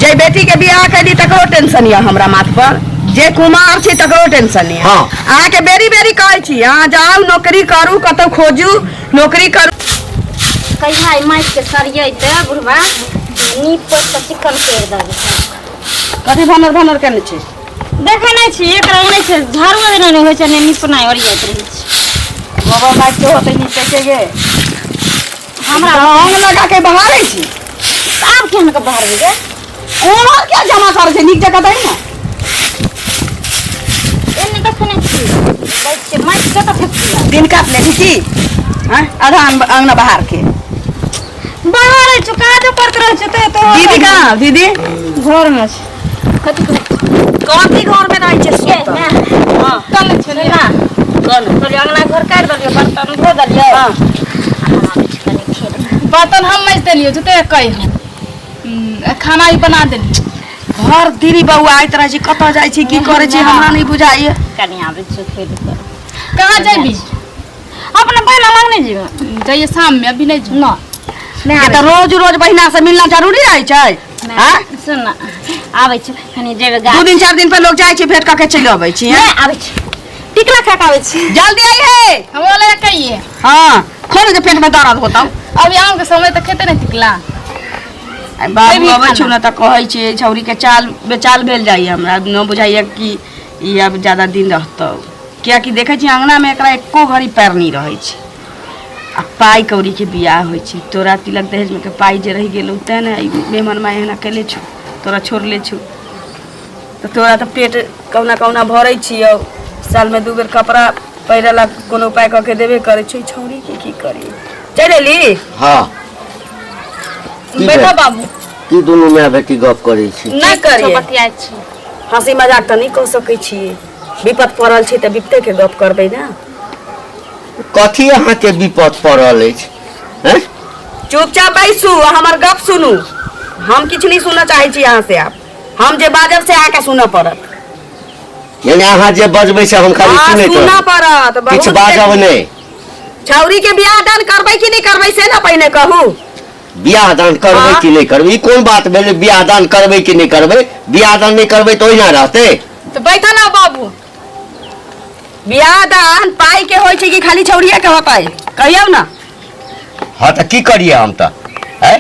जे बेटी के बियाह कैली तकरो टेंशन या हमरा माथ पर, जे कुमार छी तकरो टेंशन या। हाँ। अहाँ के बेरी बेरी कहै छी अहाँ जाऊ नौकरी करू, कतौ खोजू नौकरी करू। कहिया माइक के सरिये ते बुढ़वा नीप पर चिकन कर दे। कथी भनर भनर करने छी? देखे नहीं छी एकरा नहीं छै झाड़ू नहीं होय छै, नहीं नीप नहीं ओरियत रही छै। बाबा माइक के होते नीचे के गे हमरा हम लगा के बहारे छी। आब केहन के बहार गे ओमर क्या जमा करे छै नीक जगह दई ना। एने देखने छी बैठ के माइक के तो फेंक दिन काटने छी की? हां आधा अंगना बाहर के बाहर चुका दे पर रह छै तो दीदी कहाँ दीदी? घर में छै। कथी घर में रहै छै सुत? हां कल छै ना कल तो अंगना घर काट दलियो बर्तन धो दलियो। हां बर्तन हम मैज देलियो जते कहि खाना ही बना देलियो। घर दीदी बउआ आइत रह छी कत जाय छी की करे छी हमरा नहीं बुझाइए। कनी आबे छै खेल कर कहाँ जेबी? अपने पहला लग नहीं जीव जाइए शाम में, अभी नहीं जो। ना ये तो रोज रोज बहिना से मिलना जरूरी रहे छै। हां सुन ना आबे छै कनी जेबे दो दिन चार दिन पर लोग जाय छै भेट क के चलि आबै छी। नहीं आबे छै टिकला खा के आबे छै। जल्दी आई है। हम बोले कहिए हां खोल के पेट में दर्द होता। अभी आम के समय तक खेते नहीं टिकला। बाबू अबै छु ना त कहै छी छौरी के चाल बेचाल भेल जाइए हमरा न बुझाइए कि ई अब ज्यादा दिन रहतौ। किया कि देखे छी अंगना में एकरा एको घड़ी पैर नहीं रहै छै। आ पाई कौड़ी के बियाह होइ छै, तोरा तिलक दहेज में के पाई जे रह गेलौ ते ने मेहमान माय एना केले छु, तोरा छोड़ले छु तो तोरा तो पेट कौना कौना भरै छियौ। साल में 2 बेर कपड़ा पहिरला कोनो उपाय क के देबे करे छै। छौरी के की करी? चल एली? हाँ बैठो बाबू। की दोनों में बेटी गप करे छी? नहीं करिए बतियाइ छी। हंसी मजाक तो नहीं कह सकै छी। विपत पड़ल छी त विपते के गप करबै ना। कथी अहाँ के विपद पड़ल अछि? हैं? चुपचाप बैसू हमर गप सुनू। हम किछ नहीं सुनना चाहे छी यहाँ से। आप हम जे बाजब से आके सुनना पड़त। यानी अहाँ जे बजबै से हम खाली हाँ, सुनैत सुनना पड़त। किछ बहुत बाजब नहीं। छौरी के बियाह दान करबै कि नहीं करबै से ना पहिने कहू। बियाह दान करबै हाँ। कि नहीं करबै? ई कोन बात भेलै बियाह दान करबै कि नहीं करबै? बियाह दान नहीं करबै तो ओहिना रहतै। तो बैठो ना बाबू। बियाह दान पाई के होय छै कि खाली छौरिया के होतै? कहियौ ना। हाँ तो की करिए हम तो? हैं?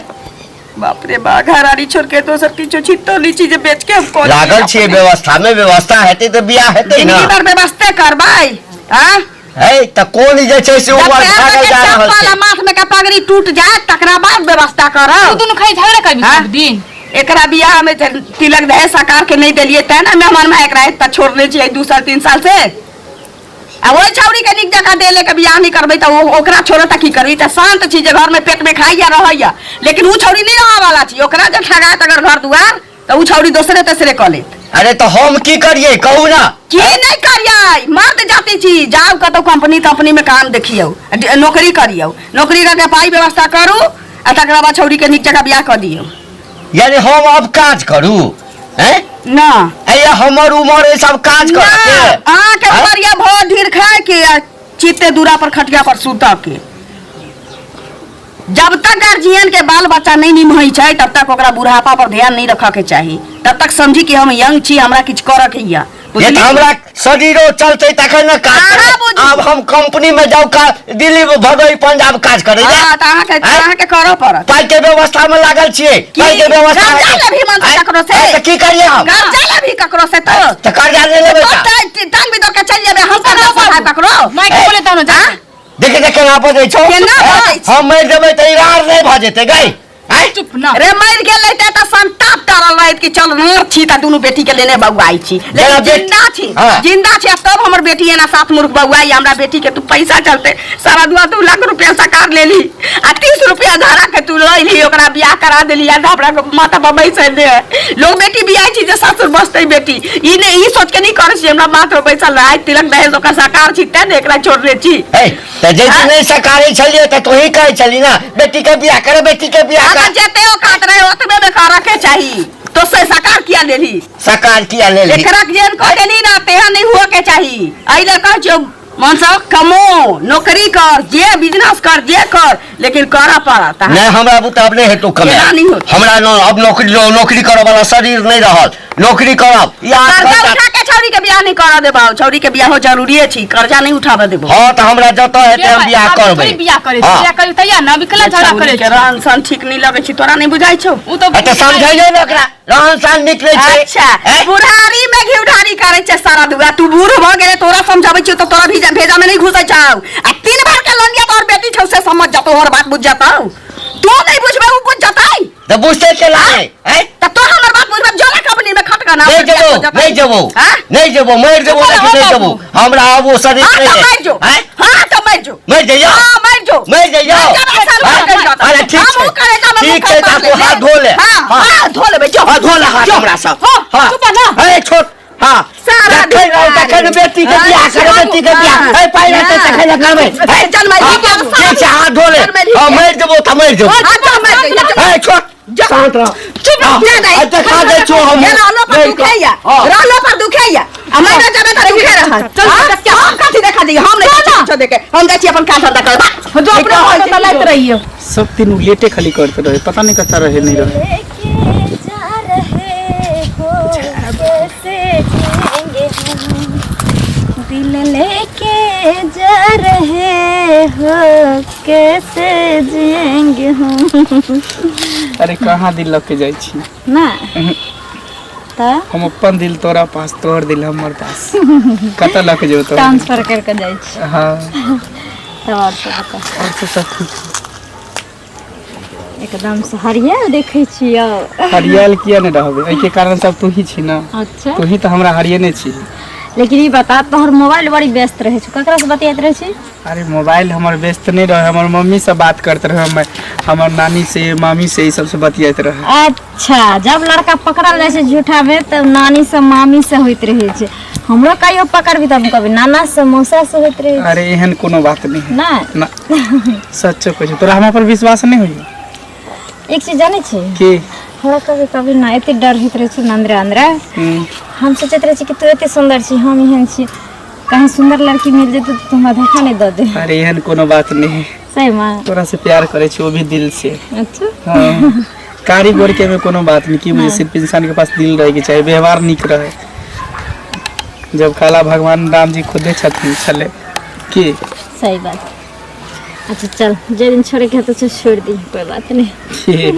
बाप रे बा घरारी छोड़ के दोसर किछो छिट्टो लीची जे बेच के हम कोन लागल छियै व्यवस्था में, व्यवस्था हेतै तो बियाह हेतै ना। जिंदगी भर व्यवस्था करबै। हां है त कोन जे छै से उमर भागल जा रहल छै। माथ में का पगड़ी टूट जाए तकरा बाद व्यवस्था तू करब। दोनों खाई झगड़ा करबी हाँ? सब दिन। एकरा बियाह में तिलक दहेज सरकार के नहीं देलिए त ना मेहमान में एकरा त छोड़ले छी 2 साल 3 साल से। आ ओइ छौरी के निक जगह देले के बियाह नहीं करबै त ओकरा छोड़ त की करबी? त शांत छी जे घर में पेट में खाइया रहैया, लेकिन उ छौरी नहीं रह वाला छी। ओकरा जे ठगात अगर घर दुआर त उ छौरी दोसरे तेसरे क लेत। अरे तो हम की करिए कहू ना? की नहीं करिए? मर्द जाति छी, जाओ कतो कंपनी में काम देखियो, नौकरी करियो, नौकरी करके पाई व्यवस्था करू आ तकरा बाद छौरी के निक जगह बियाह क दियो। यानी हम अब काज करू? हैं? ना ए हमर उमर ए सब काज ना करके आ के बढ़िया भोर ढीर खाए के आ चित्ते दूरा पर खटिया पर सुता के। जब तक गार्जियन के बाल बच्चा नहीं निमहै छै तब तक ओकरा बुढ़ापा पर ध्यान नहीं रखा के चाही। तब तक समझी कि हम यंग छी, हमरा किछ करक हैया। ये तो हमरा शरीरो चलते तखन न काज अहाँ करब। बुझू। अब हम कंपनी में जाऊ का दिल्ली भगई पंजाब काज करे जा। हां त अहाँ के करऽ पड़त। पाई के व्यवस्था में लागल छिए। पाई के व्यवस्था कर्जा लेबही मन से ककरो से? तो की करिए हम? कर्जा लेबही ककरो से तो कर्जा ले लेबै तो त टाइम भी दो के चल जेबे। हम कर्जा सहाय पकड़ो माइक बोले तनो जा। देखे देखे ना बजै छौ। केना बजै छी? हम मर जेबै त इरार नहीं भ जेतै गई। हैं? चुप ना। रे मर गेलै त संताप तरल रहत कि चल मर छी त दुनु बेटी के लेने बउआई छी। जेना लेकिन बेटी- जिंदा छी। हाँ। जिंदा छी तब हमर बेटी एना सात मुर्ख बउआई। हमरा बेटी के तू पैसा चलते सारा 2 लाख रुपया सरकार लेली आ 30 रुपया धारा के तू लइली, ओकरा बियाह करा देली आ हमरा माथा पर बैसल दे। लोग बेटी बियाह छी जे ससुर बसतै बेटी। ई नहीं ई सोच के नहीं करे छी हमरा माथा पर बैसल रह तिलक दहेज ओकर सरकार छी त एकरा छोड़ले छी। ए त जे हाँ? नहीं सकारी छलिए त तोही कहै छली ना बेटी के बियाह करे, बेटी के बियाह अगर कर। जेते औकात रहे ओतबे में करे के चाही। तो से सरकार किया लेली? सरकार किया ले ली? एकरा जेन को देली ना तेहा नहीं हुआ के चाही। आइले कह जो मन सब कमो नौकरी कर जे बिजनेस कर जे कर लेकिन करा पड़ा नहीं हमरा बुता नहीं है तो कमे केना नहीं होत? हमरा अब नौकरी करे वाला शरीर नहीं रहल नौकरी करब कर्जा उठा के छौरी के बियाह नहीं करा देबा छौरी के बियाह जरूरी है छी कर्जा नहीं उठाबे देबो हां त हमरा जत हेते हम बियाह करबै बियाह करे बियाह करे तैयार ना बिकला झगड़ा करे के रहन सन ठीक नहीं लगे छी तोरा नहीं बुझाई छौ उ तो त समझाइए ना एकरा रहन सान निकले छै अच्छा बुढ़ारी में घिउढारी करे छै सारा दुआ तू बूढ़ भ गेले तोरा समझाबै छी तो तोरा भेजा में नहीं घुसै छौ आ 3 बार के लंगिया तोर बेटी छौ से समझ जा तोहर बात बुझ जाता तू नहीं बुझबे उ बुझ जाताई त बुझते केला है त तो हमर बात बुझबे जला कंपनी में खटका ना नहीं जबो मर जबो नहीं जबो हमरा अब वो शरीर नहीं है हां तो मर जो मर जाइयो हां मर जाइयो अरे ठीक है तो हाथ धो ले हां धो ले जो हाथ धो ले हाथ हमरा सब हां चुप ना अरे छोट हां सारा देखै बेटी के बियाह करे बेटी के बियाह ए पाई रहते तखन करबै चल मैं ठीक है हाथ धो ले हां मर जबो त मर जबो ए छोट शांत रह चुप रह अच्छा खा दे छो हम रहलो पर दुखैया हमरा जाबे करे दुखे रह चल क्या कथि देखा दी हम नहीं कुछ देखे हम देखी अपन का धंधा कर जो अपने होय तो लैत रहियो सब दिन लेटे खाली करते रहे पता नहीं करता रहे नहीं रहे दिल लेके जा रहे हो कैसे जिएंगे हम अरे कहाँ दिल लग के जाई छी ना ता हम अपन दिल तोरा पास तोहर दिल हमर पास कत लग के जो तो ट्रांसफर करके जाइ छी हाँ तो और बता और तो सब ठीक एकदम से हरियर देखे छियो हरियल किया नहीं रहबे एके कारण सब तू ही छी ना अच्छा तू ही तो हमरा हरियने छी लेकिन ये बता तोहर मोबाइल बड़ी व्यस्त रहे छ ककरा से बतियात रहे छी अरे मोबाइल हमर व्यस्त नहीं रहे हमर मम्मी से बात करते रहे मैं हमर नानी से मामी से ई सब से बतियात रहे अच्छा जब लड़का पकड़ल जाय छै झूठा में तो नानी से मामी से होइत रहे छै हमरो कहियो पकड़बी तब कभी नाना से मौसा से होइत रहे अरे एहन कोनो बात नहीं है ना ना सच्चो कहै छी तोरा हमरा पर विश्वास नहीं होई एक चीज जाने छी की हमरा कभी कभी ना एते डर होइत रहे छै अंदर अंदर हम सोचते रहे छी कि तू एते सुंदर छी हम एहन छी कहीं सुंदर लड़की मिल जेतै तो तुम धोखा नहीं दे दे अरे एहन कोनो बात नहीं है सही मां तोरा से प्यार करे छी वो भी दिल से अच्छा हाँ कारीगर के में कोनो बात नहीं कि मुझे सिर्फ इंसान के पास दिल रहे के चाहिए व्यवहार निक रहे जब काला भगवान राम जी खुदे छथिन छले की सही बात अच्छा चल जे दिन छोड़े के तो छोड़ दी कोई बात नहीं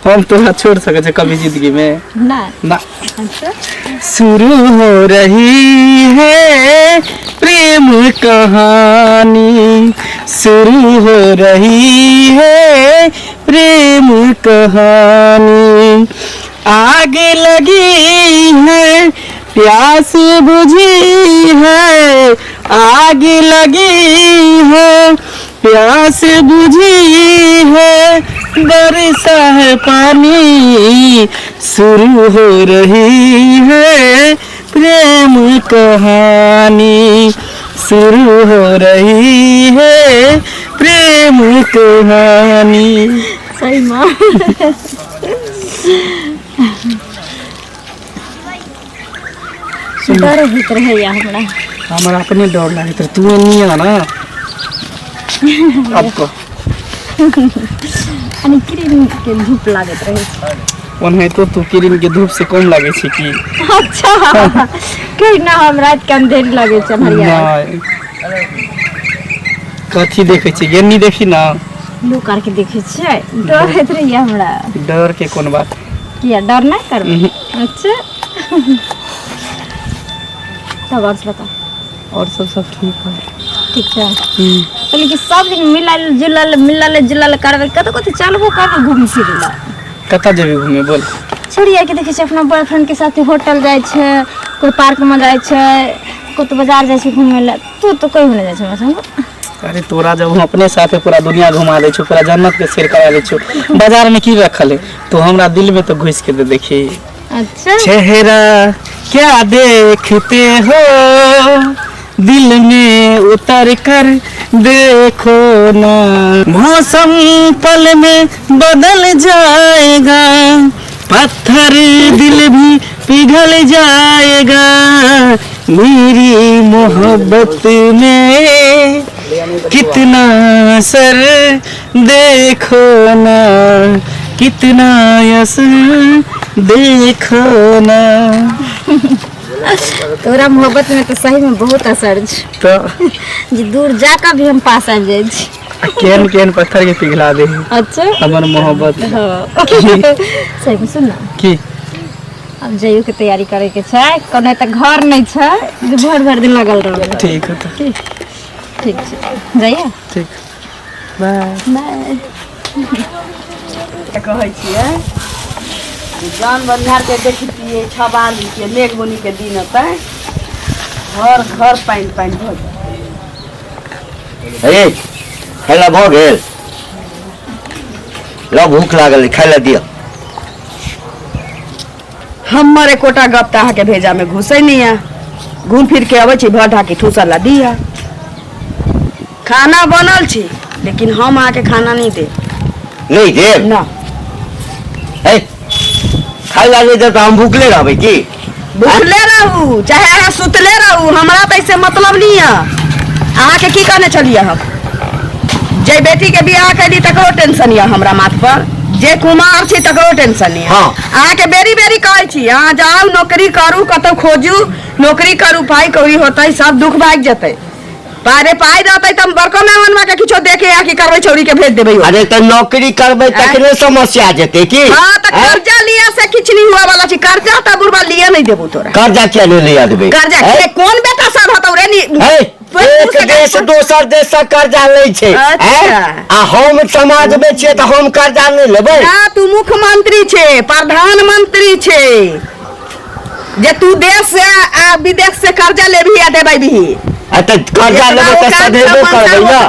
हम तोरा छोड़ सके छे कभी जिंदगी में ना ना अच्छा शुरू हो रही है प्रेम कहानी शुरू हो रही है प्रेम कहानी आग लगी है प्यास बुझी है आग लगी है प्यास बुझी है बरसा है पानी शुरू हो रही है प्रेम कहानी शुरू हो रही है प्रेम कहानी सही मां डर होइत रहे या हमरा अपने डर लगे तू नहीं आना अब को अनि क्रीम के धूप लागत रहे ओनहे तो तू क्रीम के धूप से कम लागे छी की अच्छा कहीं ना हम रात के अंधेर लागे छ हरिया कथी देखे छी गेनी देखी ना लोग करके देखे छै डर होइत रहे हमरा डर के कोन बात किया डर नहीं करबे अच्छा तब और बता और सब ठीक है ठीक है लेकिन सब दिन मिलल करबे कत चलबो करबे घूम फिरला कता जेबे घूमे बोल छोड़िए के देखे छै अपना बॉयफ्रेंड के साथ होटल जाय छै कोई पार्क में जाय छै कोई बाजार जाय छै घूमे ला तू तो कहीं नहीं जाय छै संग अरे तोरा जब हम अपने साथे पूरा दुनिया घुमा दे छु पूरा जन्नत के सैर करा दे छु बाजार में की रखल है तो हमरा दिल में तो घुस के दे देखी अच्छा चेहरा क्या देखते हो दिल में उतर कर देखो ना मौसम पल में बदल जाएगा पत्थर दिल भी पिघल जाएगा मेरी मोहब्बत में कितना असर देखो ना, कितना असर देखो ना। तोरा मोहब्बत में तो सही में बहुत असर छै, तो जे दूर जाकर भी हम पास आबि जाइ छी। केन केन पत्थर के पिघला दे अच्छा हमर मोहब्बत। हाँ। सही में सुन ना, की अब जाइयो के तैयारी करे के छै, कोनो त घर नहीं छै जे भर भर दिन लगल रहबे। ठीक है तो ठीक छै, जाइए। ठीक, बाय बाय। कहै छियै जान बनिहार के देखतियै 6 के मेघ बुनी के दिन होतै, घर घर पानि पानि भऽ जाए। ए खाइला भऽ गेल? लो भूख लागल है, खाइला दिया। हमर एकोटा गप तऽ अहाँके भेजा में घुसै नहीं है, घूम फिर के अबै छी भर ढाकी ठूसा ला दिया। खाना बनल छी लेकिन हम अहाँके खाना नहीं दे नहीं देव ना। खाइला नहीं दे तो हम भूखले रहबै की? भूखले रहू चाहे अहाँ सुतले रहू, हमरा तऽ इससे मतलब नहीं है। अहाँके की कहने छलियै हम, जे बेटी के बियाह कैली तकरो टेंशन यऽ हमरा माथ पर, जे कुमार छी तकरो टेंशन यऽ। हाँ। अहाँके बेरी बेरी कहै छी अहाँ जाउ नौकरी करू, कतौ खोजू नौकरी करू, पाई कौड़ी होतै सब दुख भाग जेतै। पारे पाई रहतै त हम बड़को मेहमानवा के किछो देखे या की करबै, छौरी के भेज देबै। अरे तो नौकरी करबै तकरे समस्या जेते की? हां त कर्जा लिया से किछ नहीं हुआ वाला छी, कर्जा त बुढ़वा लिए नहीं देबो तोरा। कर्जा क्या नहीं लिया देबै? कर्जा के कोन बेटा सब हतौ रे नी? एक देश दोसर देश से कर्जा लै छै। अच्छा। आ हम समाज में छियै त हम कर्जा नहीं लेबै? ना तू मुख्यमंत्री छे, प्रधानमंत्री छे, जे तू देश से विदेश से कर्जा लेबही आ देबै भी। तो कर्जा लेबै त सधेबो करबै ना,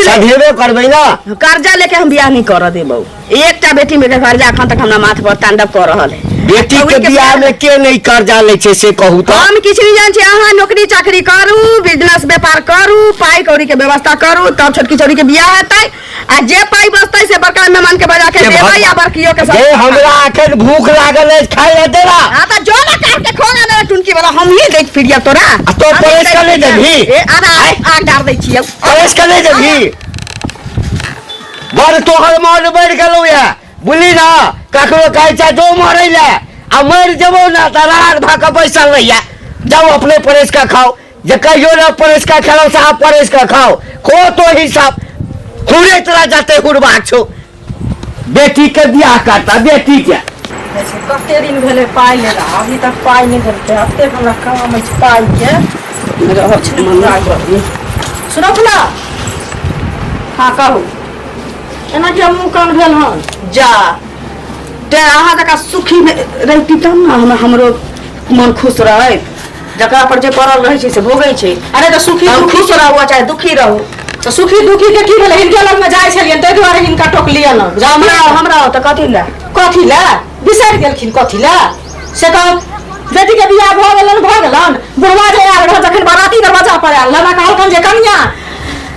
सधेबो करबै ना। कर्जा लेके हम बियाह नहीं कर देबौ। एकटा बेटी में कर्जा अखन तक हमरा माथ पर तांडव कर रहल है। बेटी के बियाह में के नहीं कर्जा लै छै से कहू तो? हम किछ नहीं जान छी, अहाँ नौकरी चाकरी करू, बिजनेस व्यापार करू, पाई कौड़ी के व्यवस्था करू, तब छोटकी छोरी के बियाह हेतै। आ जे पाई बचतै से बड़का मेहमान के बजा के देबै या बड़कियो के जे हमरा आखिर भूख लागल है खाइ ले देला। हां त जो ना काट के खोगा ना टुनकी वाला हम ही देख फिरिया तोरा। तो परेश कर ले जभी आग डाल दै छियै, परेश कर ले जभी। बड़ तोहर मन बढ़ गेलौ या बुझली ना, ककरो कहै छै जो मरै ले आ मर जेबो ना त रार भ के बैसल रहिया। जाओ अपने परेश का खाओ, जे कहियो ना परेश का खेलो साहब परेश का खाओ, खो तो हिसाब हुरे तोरा जाते हुरबाक छौ। बेटी के बियाह करता, बेटी के कते दिन भेले पाई ले रहा, अभी तक पाई नहीं देलकै। हफ्ते हमरा काम अछि पाई के रह छै मन लागल। सुनो ना, हां कहू एना के मुंह कान भेल हन जा ते अहाँ जका सुखी रहती तब ना हमरो मन खुश रहे। जकरा पर जे पड़ल रहे छै से भोगै छै। अरे तो सुखी खुश रहू चाहे दुखी रहू, तो सुखी दुखी के की भेलै? हिनके लग में जाय छलियन तै दुआरे हिनका टोकलियन। हमरा त कथि ले बिसरि गेलखिन, कथि ले से कह। बेटी के बियाह भ गेलन बुढ़वा जे आयल रह जखन बाराती दरवाजा पर आयल लगा कहलकन जे कन्या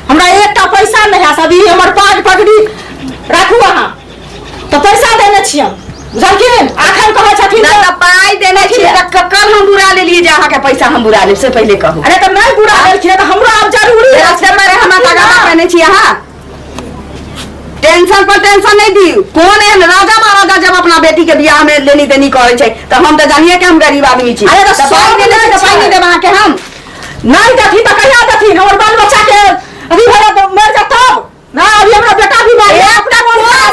हमरा एकटा पैसा नहीं है, सभी हमर पाग पगड़ी राखू अहाँ, तो पैसा देने छियन बुझलखिन। आखन कहै छथिन त पाई देने छियै त ककर हम बुरा लेलिए जे अहाँ के पैसा हम बुरा लेब से पहले कहू। अरे त नहीं बुरा लेलखिन त हमरो अब जरूरी है से मारे हमरा लगावा कहने छी। अहाँ टेंशन पर टेंशन नहीं दी। कौन है राजा महाराजा जब अपना बेटी के बियाह में लेनी देनी करे छै त हम त जानिए के हम गरीब आदमी छी। अरे त पाई देने छी त पाई नहीं देब अहाँ के हम नहीं देथी त कहिया देथी? हमर बाल बच्चा के अभी भरा तो मर जाता ना, अभी हमरा बेटा भी मार अपना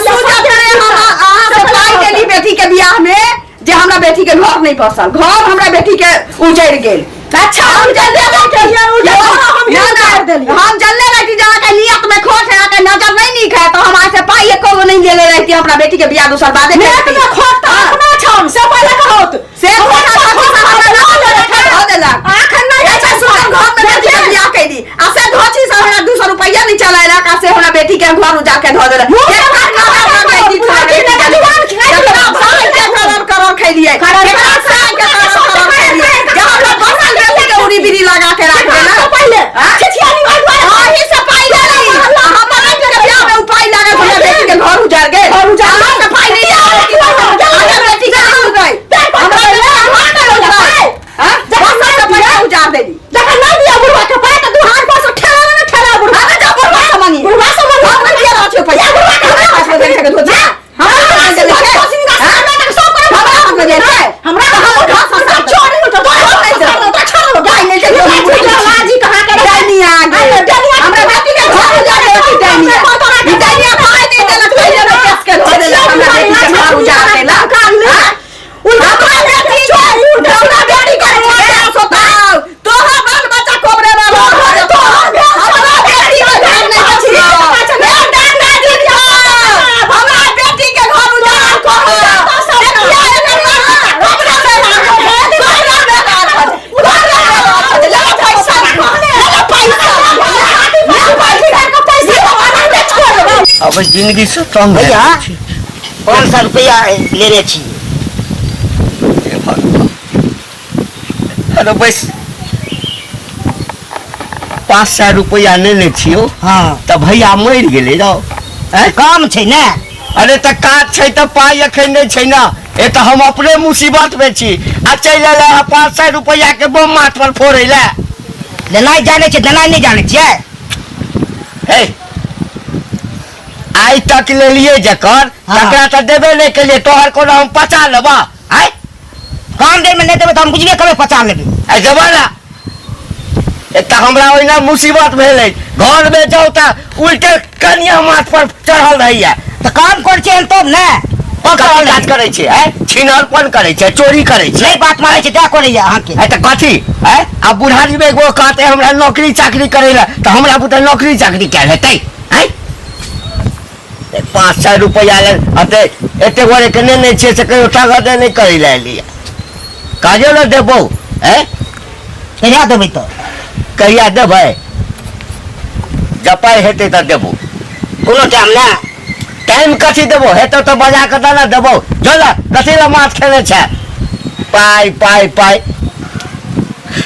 सोचा करे अहाँ से पाई देली बेटी के बियाह में जे हमरा बेटी के घर नहीं पसल, घर हमरा बेटी के उजड़ गेल। अच्छा हम जल्दी हम जल्दी रहती जहाँ के नियत में खोट है, के नजर नहीं नीक है तो हम आज से पाई एको नहीं ले ले रहती अपना बेटी के बियाह दूसर बादे नियत में खोट त अपना छम से पहले कहत से खोट देलक आखन नहीं अच्छा सुन घर में बेटी के बियाह कैली आ से धोची से हमरा 200 रुपया नहीं चलाएला का से हमरा बेटी के घर उजाड़ के धो देलक। करोड़ खैलिए उड़ी बिरी लगा के रख देना पहले अही से पाई देली हमर बेटी के बियाह में उपाय लगा हमरा बेटी के घर उजाड़ गए। घर उजाड़ के पाई नहीं आवे कि हमरा बेटी के हो गई हमरा हां जब अब जिंदगी से तंग भैया 500 रुपया लेने छी अरे बस 500 रुपया लेने छियो हाँ तो भैया मर गेले जाओ काम छै ने अरे तो काज छै तो पाई अखन नहीं छै ना ये तो हम अपने मुसीबत में छी आ चल 500 रुपया के बम माथ पर फोड़े ले लेनाइ जाने छै देनाइ नहीं जाने छियै हे आई तक ले लिए जकर हाँ। तकरा तो देबे नहीं के लिए तोहर कोनो हम पचा लेबा आय काम देर में नहीं देबै तो हम बुझबे करबै 50 लेबै ए जमाना एक हमरा ओइना मुसीबत भेलै घर में जाओ तो उल्टे कनिया माथ पर चढ़ल रहिया तो काम कर छै तब ने कथी काज करे छै छीनरपन करे छै चोरी करे छै नहीं बात मारै छै क्या करैया अहाँ के तो कथी अब बुढ़ारी में एगो कहते हमरा नौकरी चाकरी करे ला तो हमरा बुते नौकरी चाकरी क्या हेतै 500 रुपया ले अते एते गोरे के नहीं छे से कहियो तागत नहीं करे ला लिया काजो न देबो कहिया देबै तो कहिया देबै जब पाई हेतै त देबो कोनो टाइम ना टाइम कथी देबो हेतौ तो बजा के ना देबो चल कथी ला माछ खेले छै पाई पाई पाई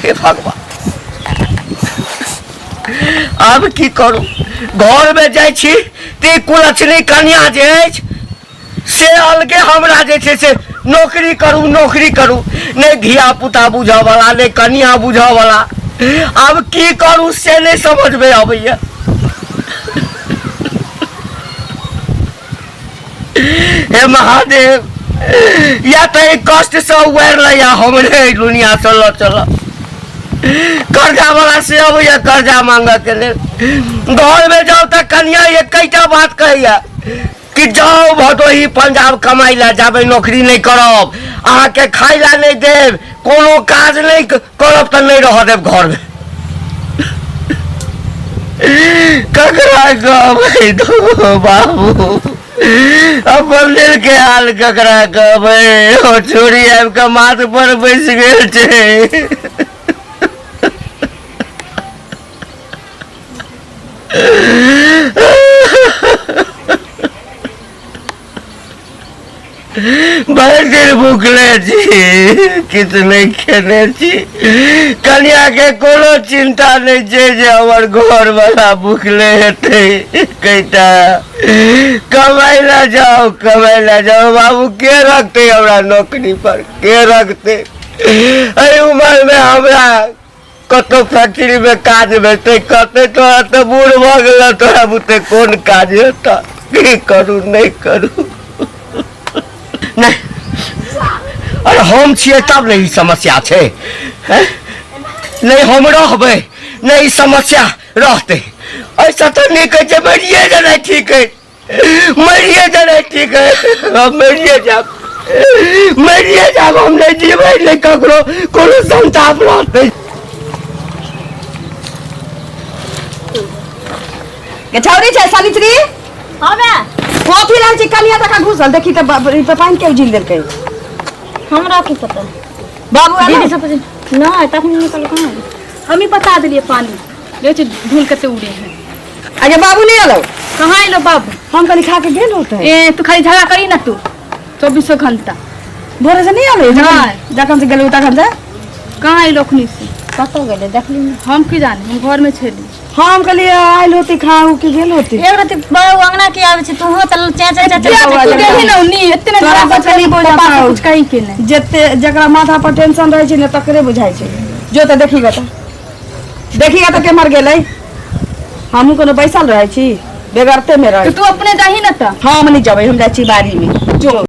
हे भगवान अब की करू घर में जाय छी ती कुलछनी कन्या जे अछि से अलगे हमरा जे छै से नौकरी करू नहीं धिया पुता बुझा वाला नहीं कन्या बुझा वाला अब की करू से नहीं समझ में आबैया हे महादेव या तो एक कष्ट से उबर लिया हमरे दुनिया से लो चलो कर्जा वाला से अब ये कर्जा मांगा के ले घर में जाओ तो कन्या ये कईटा बात कहिया कि जाओ भदोही पंजाब कमाई ला जाबे नौकरी नहीं करब अहाँ के खाई ला नहीं देव कोनो काज नहीं करब तो नहीं रह देव घर में ककरा कहबै दो बाबू अपन दिल के हाल ककरा कहबै ओ छोरी आबि के माथ पर बैस गेल छै भर दिन भूखले छी किछु नहीं खेने छी कन्या के कोनो चिंता नहीं छै जे हमर घर वाला भूखले हेतै कईटा कमाई ला जाओ बाबू के रखते हमरा नौकरी पर के रखते एहि उम्र में हमरा कतो फैक्ट्री में काज भेटै कते तोरा तो बूढ़ भ गेल तोरा बुते कोन काज हेता की करू नहीं करू नहीं अरे हम छिए तब नहीं समस्या छै नहीं हम रहबै नहीं समस्या रहते ऐसा तो नहीं कह जे मरिए जाना ठीक है हम मरिए जाब हम नहीं जीबै नहीं ककरो कोनो संताप रहते के छौरी छै सालित्री हमे कथी रहै छै कनिया तक घुसल देखी त पानि के उजिल देलकै हमरा की पता बाबू दीदी सब नहीं तखनी निकल कहाँ हम ही बता दिलिए पानी ले धूल कते उड़े हैं अच्छा बाबू नहीं आलो कहाँ अलो बाबू हम कनी खा के गेल होते ए तू खाली झगड़ा करी ना तू 24 घंटा भोरे से नहीं आलो नहीं। जखन से गेल तखन से कहाँ अलो अखनी से कतौ गेले देखली हम की जाने हम घर में छेली हम कहलिए आइल होती खाऊ के गेल होती एक रात बड़ो अंगना के आवे छै तू हो तल चे तू देही ना उन्नी इतने तोरा बच्चा नहीं बोझा पापा पाओ। कुछ कही के नहीं जते जकरा माथा पर टेंशन रहे छै ने तकरे बुझाई छै जो त देखीगा त के मर गेलै हमहू कोनो बैसल रहे छी बेगरते में रहे तो तू अपने जाही ना ता हम नहीं जबै हम जाइ छी बाड़ी में जो